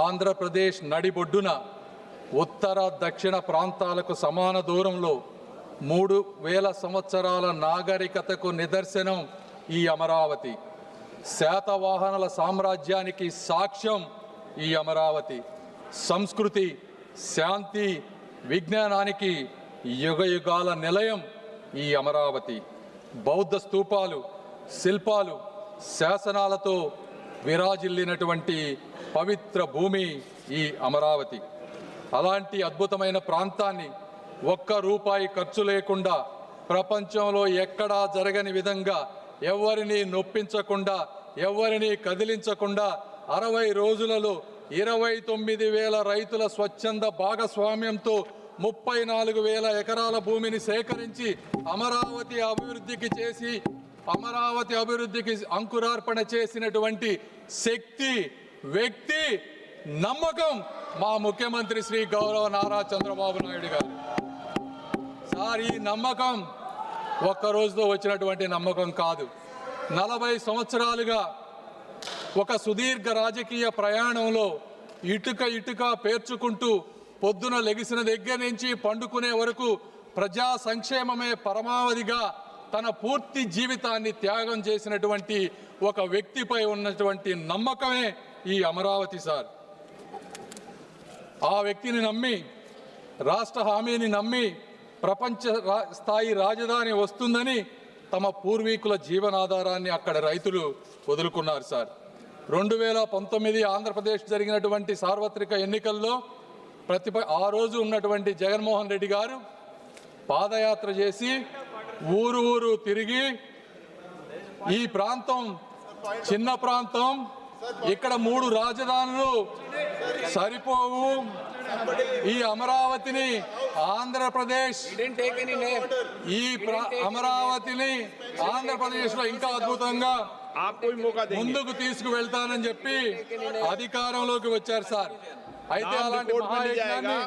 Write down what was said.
ఆంధ్రప్రదేశ్ నడిబొడ్డున ఉత్తర దక్షిణ ప్రాంతాలకు సమాన దూరంలో 3000 సంవత్సరాల నాగరికతకు నిదర్శనం ఈ అమరావతి. శాతవాహనుల సామ్రాజ్యానికి సాక్ష్యం ఈ అమరావతి. సంస్కృతి, శాంతి, విజ్ఞానానికి యుగయుగాల నిలయం ఈ అమరావతి. బౌద్ధ స్తూపాలు, శిల్పాలు, శాసనాలతో విరాజిల్లినటువంటి పవిత్ర భూమి ఈ అమరావతి. అలాంటి అద్భుతమైన ప్రాంతాన్ని ఒక్క రూపాయి ఖర్చు లేకుండా, ప్రపంచంలో ఎక్కడా జరగని విధంగా, ఎవరిని నొప్పించకుండా, ఎవరిని కదిలించకుండా 60 రోజులలో 29,000 రైతుల స్వచ్ఛంద భాగస్వామ్యంతో 34,000 ఎకరాల భూమిని సేకరించి అమరావతి అభివృద్ధికి అంకురార్పణ చేసినటువంటి శక్తి, వ్యక్తి, నమ్మకం మా ముఖ్యమంత్రి శ్రీ గౌరవ నారా చంద్రబాబు నాయుడు గారు. సార్, ఈ నమ్మకం ఒక్క రోజుతో వచ్చినటువంటి నమ్మకం కాదు. 40 సంవత్సరాలుగా ఒక సుదీర్ఘ రాజకీయ ప్రయాణంలో ఇటుక పేర్చుకుంటూ పొద్దున లెగిసిన దగ్గర నుంచి పండుకునే వరకు ప్రజా సంక్షేమమే పరమావధిగా తన పూర్తి జీవితాన్ని త్యాగం చేసినటువంటి ఒక వ్యక్తిపై ఉన్నటువంటి నమ్మకమే ఈ అమరావతి. సార్, ఆ వ్యక్తిని నమ్మి, రాష్ట్ర హామీని నమ్మి ప్రపంచ స్థాయి రాజధాని వస్తుందని తమ పూర్వీకుల జీవనాధారాన్ని అక్కడ రైతులు వదులుకున్నారు. సార్, 2019 ఆంధ్రప్రదేశ్ జరిగినటువంటి సార్వత్రిక ఎన్నికల్లో ఆ రోజు ఉన్నటువంటి జగన్మోహన్ రెడ్డి గారు పాదయాత్ర చేసి ఊరు తిరిగి ఈ ప్రాంతం చిన్న ప్రాంతం, ఇక్కడ 3 రాజధానులు సరిపోవు, ఈ అమరావతిని ఆంధ్రప్రదేశ్లో ఇంకా అద్భుతంగా ముందుకు తీసుకువెళ్తానని చెప్పి అధికారంలోకి వచ్చారు. సార్, అయితే అలాంటి మహాయజ్ఞాన్ని